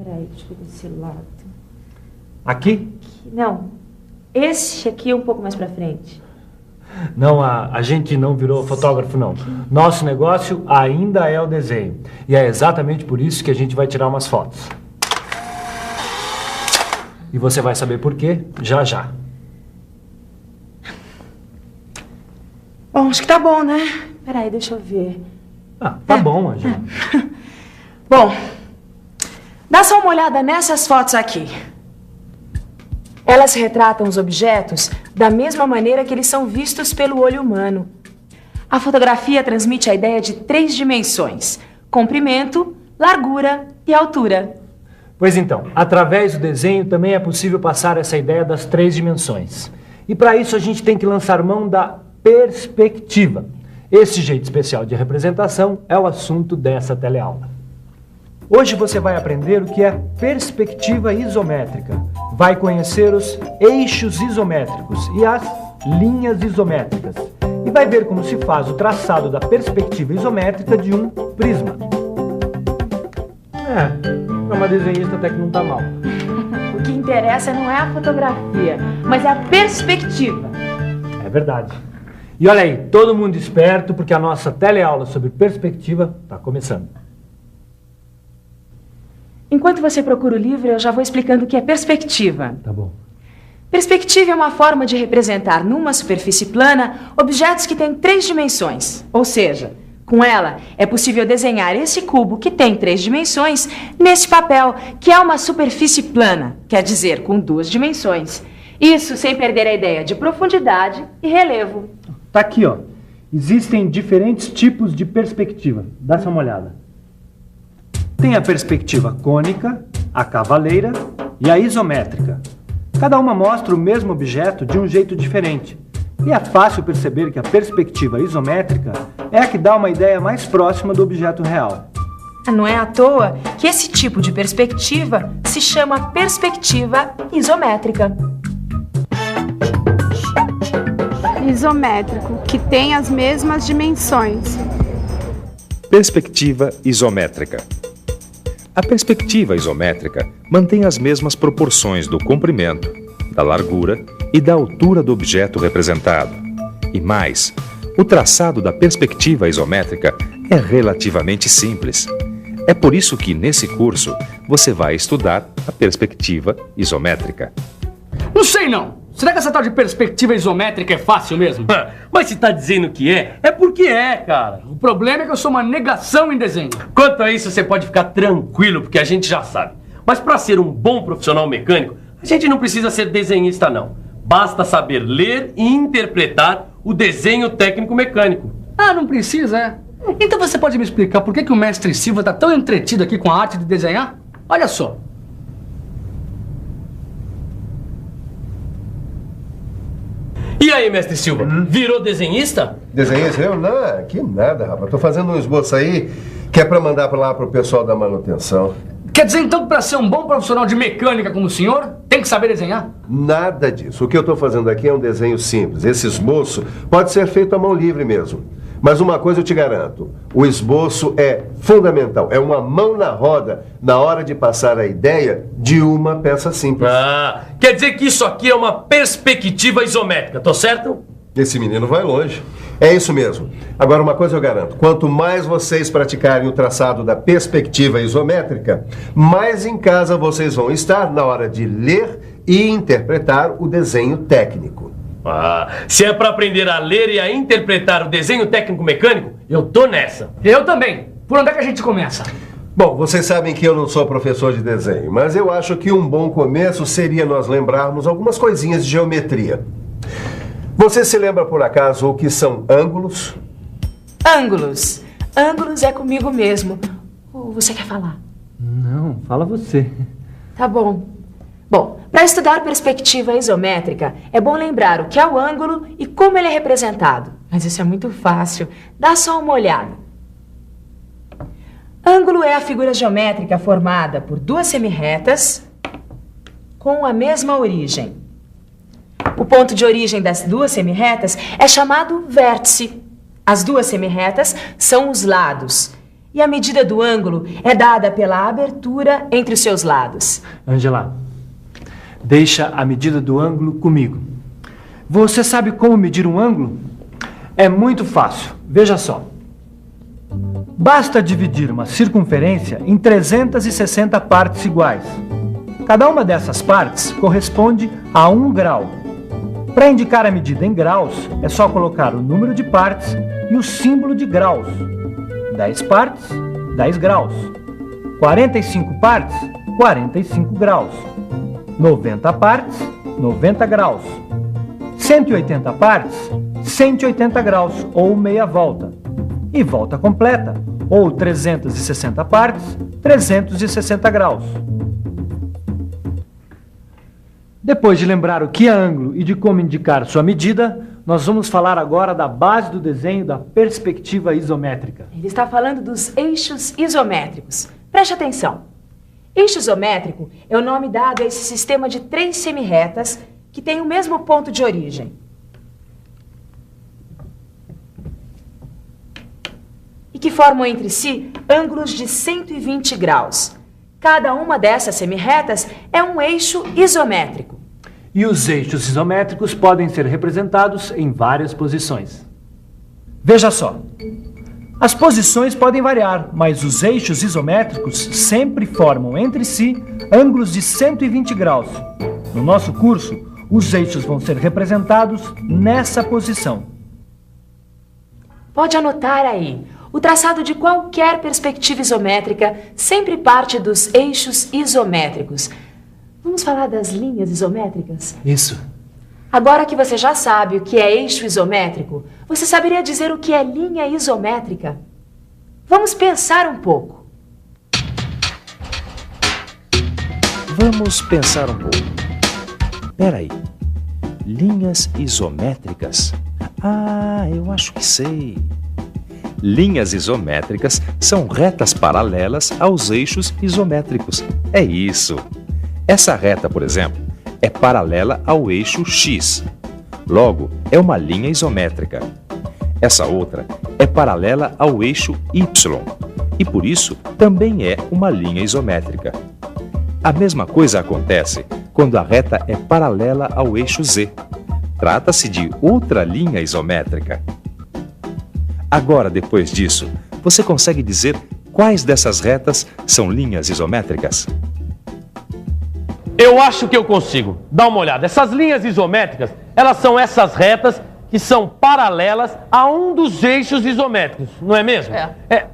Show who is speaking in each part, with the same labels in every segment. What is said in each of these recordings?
Speaker 1: Peraí, deixa eu ver desse lado.
Speaker 2: Aqui?
Speaker 1: Não, esse aqui é um pouco mais pra frente.
Speaker 2: Não, a gente não virou fotógrafo, não. Nosso negócio ainda é o desenho. E é exatamente por isso que a gente vai tirar umas fotos. E você vai saber por quê já já.
Speaker 1: Bom, acho que tá bom, né? Peraí, deixa eu ver.
Speaker 2: Tá bom, Angela.
Speaker 1: Bom, dá só uma olhada nessas fotos aqui. Elas retratam os objetos da mesma maneira que eles são vistos pelo olho humano. A fotografia transmite a ideia de 3 dimensões: comprimento, largura e altura.
Speaker 2: Pois então, através do desenho também é possível passar essa ideia das 3 dimensões. E para isso a gente tem que lançar mão da perspectiva. Esse jeito especial de representação é o assunto dessa teleaula. Hoje você vai aprender o que é perspectiva isométrica. Vai conhecer os eixos isométricos e as linhas isométricas. E vai ver como se faz o traçado da perspectiva isométrica de um prisma. Para uma desenhista até que não tá mal.
Speaker 1: O que interessa não é a fotografia, mas a perspectiva.
Speaker 2: É verdade. E olha aí, todo mundo esperto, porque a nossa teleaula sobre perspectiva está começando.
Speaker 1: Enquanto você procura o livro, eu já vou explicando o que é perspectiva.
Speaker 2: Tá bom.
Speaker 1: Perspectiva é uma forma de representar numa superfície plana objetos que têm 3 dimensões. Ou seja, com ela é possível desenhar esse cubo que tem 3 dimensões nesse papel, que é uma superfície plana, quer dizer, com 2 dimensões. Isso sem perder a ideia de profundidade e relevo.
Speaker 2: Tá aqui, ó. Existem diferentes tipos de perspectiva. Dá só uma olhada. Tem a perspectiva cônica, a cavaleira e a isométrica. Cada uma mostra o mesmo objeto de um jeito diferente. E é fácil perceber que a perspectiva isométrica é a que dá uma ideia mais próxima do objeto real.
Speaker 1: Não é à toa que esse tipo de perspectiva se chama perspectiva isométrica.
Speaker 3: Isométrico, que tem as mesmas dimensões.
Speaker 4: Perspectiva isométrica. A perspectiva isométrica mantém as mesmas proporções do comprimento, da largura e da altura do objeto representado. E mais, o traçado da perspectiva isométrica é relativamente simples. É por isso que, nesse curso, você vai estudar a perspectiva isométrica.
Speaker 5: Não sei não. Será que essa tal de perspectiva isométrica é fácil mesmo?
Speaker 6: Mas se tá dizendo que é porque é, cara.
Speaker 5: O problema é que eu sou uma negação em desenho.
Speaker 6: Quanto a isso, você pode ficar tranquilo, porque a gente já sabe. Mas para ser um bom profissional mecânico, a gente não precisa ser desenhista, não. Basta saber ler e interpretar o desenho técnico mecânico.
Speaker 5: Ah, não precisa, é? Então você pode me explicar por que o mestre Silva tá tão entretido aqui com a arte de desenhar? Olha só.
Speaker 6: E aí, mestre Silva, virou desenhista?
Speaker 7: Desenhista? Eu? Não, que nada, rapaz. Tô fazendo um esboço aí que é pra mandar pra lá pro pessoal da manutenção.
Speaker 5: Quer dizer então que pra ser um bom profissional de mecânica como o senhor, tem que saber desenhar?
Speaker 7: Nada disso. O que eu tô fazendo aqui é um desenho simples. Esse esboço pode ser feito à mão livre mesmo. Mas uma coisa eu te garanto, o esboço é fundamental, é uma mão na roda na hora de passar a ideia de uma peça simples.
Speaker 6: Ah, quer dizer que isso aqui é uma perspectiva isométrica, tô certo?
Speaker 7: Esse menino vai longe. É isso mesmo. Agora, uma coisa eu garanto, quanto mais vocês praticarem o traçado da perspectiva isométrica, mais em casa vocês vão estar na hora de ler e interpretar o desenho técnico.
Speaker 6: Ah, se é para aprender a ler e a interpretar o desenho técnico mecânico, eu tô nessa.
Speaker 5: Eu também. Por onde é que a gente começa?
Speaker 7: Bom, vocês sabem que eu não sou professor de desenho, mas eu acho que um bom começo seria nós lembrarmos algumas coisinhas de geometria. Você se lembra, por acaso, o que são ângulos?
Speaker 1: Ângulos. Ângulos é comigo mesmo. Ou você quer falar?
Speaker 2: Não, fala você.
Speaker 1: Tá bom. Bom, para estudar perspectiva isométrica, é bom lembrar o que é o ângulo e como ele é representado. Mas isso é muito fácil. Dá só uma olhada. Ângulo é a figura geométrica formada por 2 semirretas com a mesma origem. O ponto de origem das 2 semirretas é chamado vértice. As 2 semirretas são os lados. E a medida do ângulo é dada pela abertura entre os seus lados.
Speaker 2: Ângela, deixa a medida do ângulo comigo. Você sabe como medir um ângulo? É muito fácil. Veja só. Basta dividir uma circunferência em 360 partes iguais. Cada uma dessas partes corresponde a 1 grau. Para indicar a medida em graus, é só colocar o número de partes e o símbolo de graus. 10 partes, 10 graus. 45 partes, 45 graus. 90 partes, 90 graus. 180 partes, 180 graus, ou meia volta. E volta completa, ou 360 partes, 360 graus. Depois de lembrar o que é ângulo e de como indicar sua medida, nós vamos falar agora da base do desenho da perspectiva isométrica.
Speaker 1: Ele está falando dos eixos isométricos. Preste atenção. Eixo isométrico é o nome dado a esse sistema de 3 semirretas que têm o mesmo ponto de origem. E que formam entre si ângulos de 120 graus. Cada uma dessas semirretas é um eixo isométrico.
Speaker 2: E os eixos isométricos podem ser representados em várias posições. Veja só. As posições podem variar, mas os eixos isométricos sempre formam entre si ângulos de 120 graus. No nosso curso, os eixos vão ser representados nessa posição.
Speaker 1: Pode anotar aí. O traçado de qualquer perspectiva isométrica sempre parte dos eixos isométricos. Vamos falar das linhas isométricas?
Speaker 2: Isso.
Speaker 1: Agora que você já sabe o que é eixo isométrico, você saberia dizer o que é linha isométrica? Vamos pensar um pouco.
Speaker 4: Vamos pensar um pouco. Peraí. Linhas isométricas? Ah, eu acho que sei. Linhas isométricas são retas paralelas aos eixos isométricos. É isso. Essa reta, por exemplo, é paralela ao eixo X. Logo, é uma linha isométrica. Essa outra é paralela ao eixo Y e, por isso, também é uma linha isométrica. A mesma coisa acontece quando a reta é paralela ao eixo Z. Trata-se de outra linha isométrica. Agora, depois disso, você consegue dizer quais dessas retas são linhas isométricas?
Speaker 6: Eu acho que eu consigo. Dá uma olhada. Essas linhas isométricas, elas são essas retas que são paralelas a um dos eixos isométricos, não é mesmo?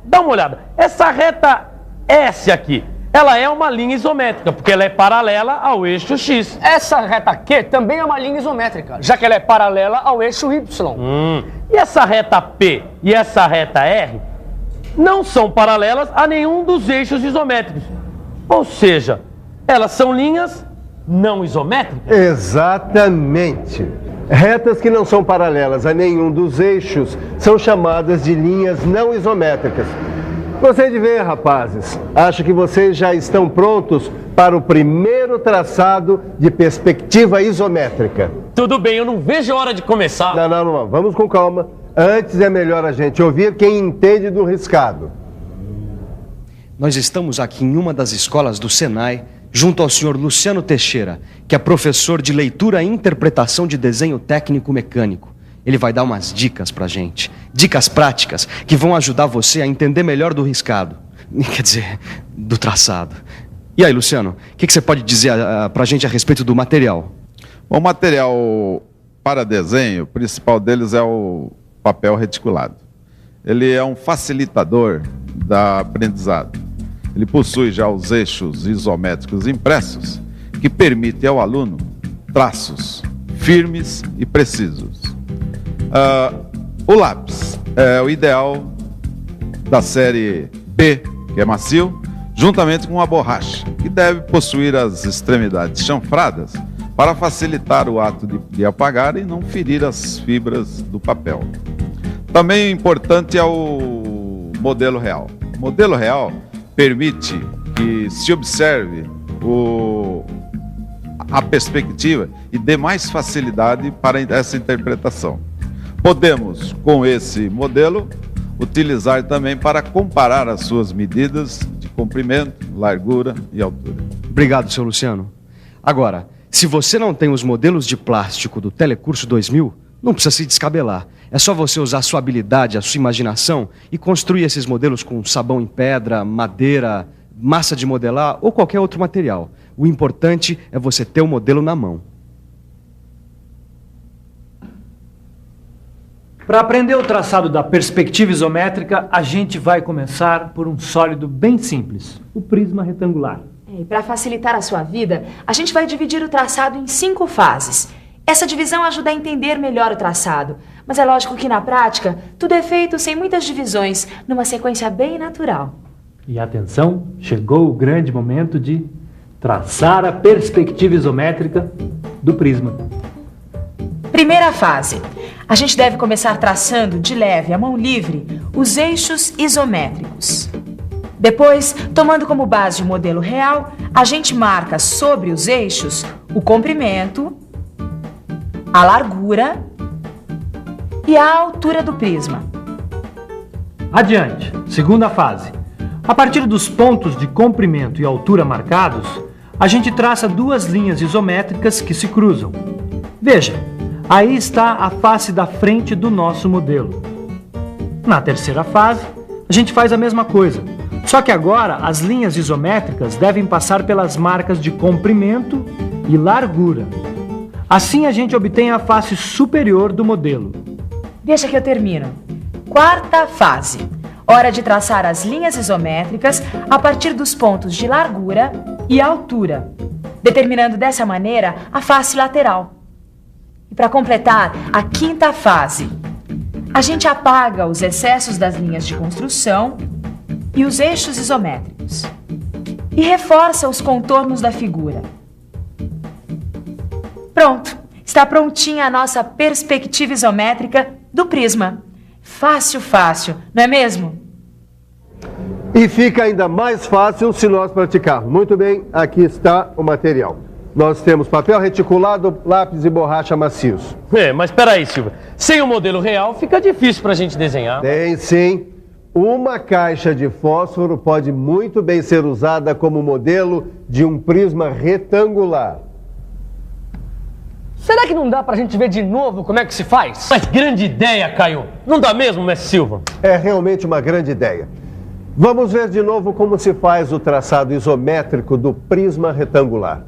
Speaker 6: Dá uma olhada. Essa reta S aqui, ela é uma linha isométrica, porque ela é paralela ao eixo X.
Speaker 5: Essa reta Q também é uma linha isométrica, já que ela é paralela ao eixo Y.
Speaker 6: E essa reta P e essa reta R não são paralelas a nenhum dos eixos isométricos. Ou seja, elas são linhas não isométricas?
Speaker 7: Exatamente. Retas que não são paralelas a nenhum dos eixos são chamadas de linhas não isométricas. Gostei de ver, rapazes. Acho que vocês já estão prontos para o primeiro traçado de perspectiva isométrica.
Speaker 6: Tudo bem, eu não vejo a hora de começar.
Speaker 7: Não. Vamos com calma. Antes é melhor a gente ouvir quem entende do riscado.
Speaker 8: Nós estamos aqui em uma das escolas do Senai, junto ao senhor Luciano Teixeira, que é professor de leitura e interpretação de desenho técnico mecânico. Ele vai dar umas dicas pra gente, dicas práticas que vão ajudar você a entender melhor do riscado, quer dizer, do traçado. E aí, Luciano, o que você pode dizer pra gente a respeito do material?
Speaker 9: O material para desenho, o principal deles é o papel reticulado. Ele é um facilitador da aprendizado. Ele possui já os eixos isométricos impressos, que permitem ao aluno traços firmes e precisos. O lápis é o ideal da série B, que é macio, juntamente com a borracha, que deve possuir as extremidades chanfradas para facilitar o ato de apagar e não ferir as fibras do papel. Também importante é o modelo real. O modelo real permite que se observe a perspectiva e dê mais facilidade para essa interpretação. Podemos, com esse modelo, utilizar também para comparar as suas medidas de comprimento, largura e altura.
Speaker 8: Obrigado, seu Luciano. Agora, se você não tem os modelos de plástico do Telecurso 2000, não precisa se descabelar. É só você usar a sua habilidade, a sua imaginação e construir esses modelos com sabão em pedra, madeira, massa de modelar ou qualquer outro material. O importante é você ter o modelo na mão.
Speaker 2: Para aprender o traçado da perspectiva isométrica, a gente vai começar por um sólido bem simples, o prisma retangular.
Speaker 1: E para facilitar a sua vida, a gente vai dividir o traçado em 5 fases. Essa divisão ajuda a entender melhor o traçado, mas é lógico que na prática, tudo é feito sem muitas divisões, numa sequência bem natural.
Speaker 2: E atenção, chegou o grande momento de traçar a perspectiva isométrica do prisma.
Speaker 1: Primeira fase. A gente deve começar traçando de leve, à mão livre, os eixos isométricos. Depois, tomando como base o modelo real, a gente marca sobre os eixos o comprimento, a largura e a altura do prisma.
Speaker 2: Adiante, segunda fase. A partir dos pontos de comprimento e altura marcados, a gente traça 2 linhas isométricas que se cruzam. Veja, aí está a face da frente do nosso modelo. Na terceira fase, a gente faz a mesma coisa, só que agora as linhas isométricas devem passar pelas marcas de comprimento e largura. Assim a gente obtém a face superior do modelo.
Speaker 1: Deixa que eu termino. Quarta fase. Hora de traçar as linhas isométricas a partir dos pontos de largura e altura, determinando dessa maneira a face lateral. E para completar, a quinta fase. A gente apaga os excessos das linhas de construção e os eixos isométricos. E reforça os contornos da figura. Pronto, está prontinha a nossa perspectiva isométrica do prisma. Fácil, fácil, não é mesmo?
Speaker 7: E fica ainda mais fácil se nós praticarmos. Muito bem, aqui está o material. Nós temos papel reticulado, lápis e borracha macios.
Speaker 6: Mas peraí, Silvio. Sem o modelo real, fica difícil pra gente desenhar.
Speaker 7: Tem sim. Uma caixa de fósforo pode muito bem ser usada como modelo de um prisma retangular.
Speaker 5: Será que não dá pra gente ver de novo como é que se faz?
Speaker 6: Mas grande ideia, Caio. Não dá mesmo, mestre Silva?
Speaker 7: É realmente uma grande ideia. Vamos ver de novo como se faz o traçado isométrico do prisma retangular.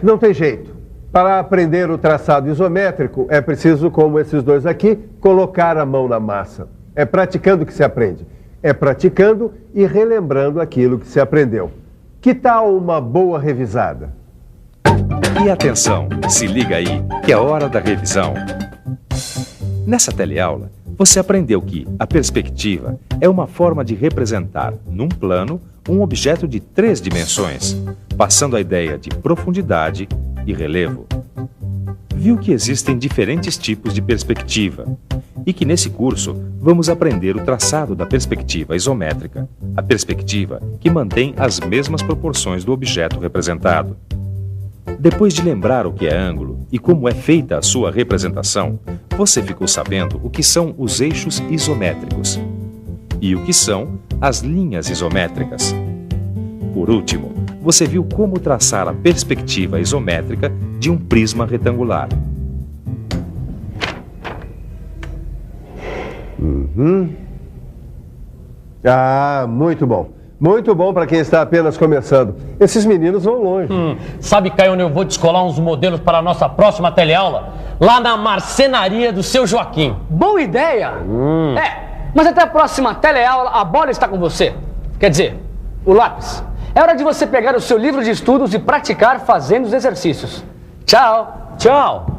Speaker 7: Não tem jeito. Para aprender o traçado isométrico, é preciso, como esses dois aqui, colocar a mão na massa. É praticando que se aprende. É praticando e relembrando aquilo que se aprendeu. Que tal uma boa revisada?
Speaker 4: E atenção, se liga aí, que é hora da revisão. Nessa teleaula, você aprendeu que a perspectiva é uma forma de representar, num plano, um objeto de 3 dimensões, passando a ideia de profundidade e relevo. Viu que existem diferentes tipos de perspectiva e que nesse curso vamos aprender o traçado da perspectiva isométrica, a perspectiva que mantém as mesmas proporções do objeto representado. Depois de lembrar o que é ângulo e como é feita a sua representação, você ficou sabendo o que são os eixos isométricos e o que são as linhas isométricas. Por último, você viu como traçar a perspectiva isométrica de um prisma retangular.
Speaker 7: Ah, muito bom. Muito bom para quem está apenas começando. Esses meninos vão longe.
Speaker 6: Sabe, Caio, onde eu vou descolar uns modelos para a nossa próxima teleaula? Lá na marcenaria do seu Joaquim.
Speaker 5: Boa ideia! Mas até a próxima teleaula, a bola está com você. Quer dizer, o lápis. É hora de você pegar o seu livro de estudos e praticar fazendo os exercícios. Tchau!
Speaker 6: Tchau!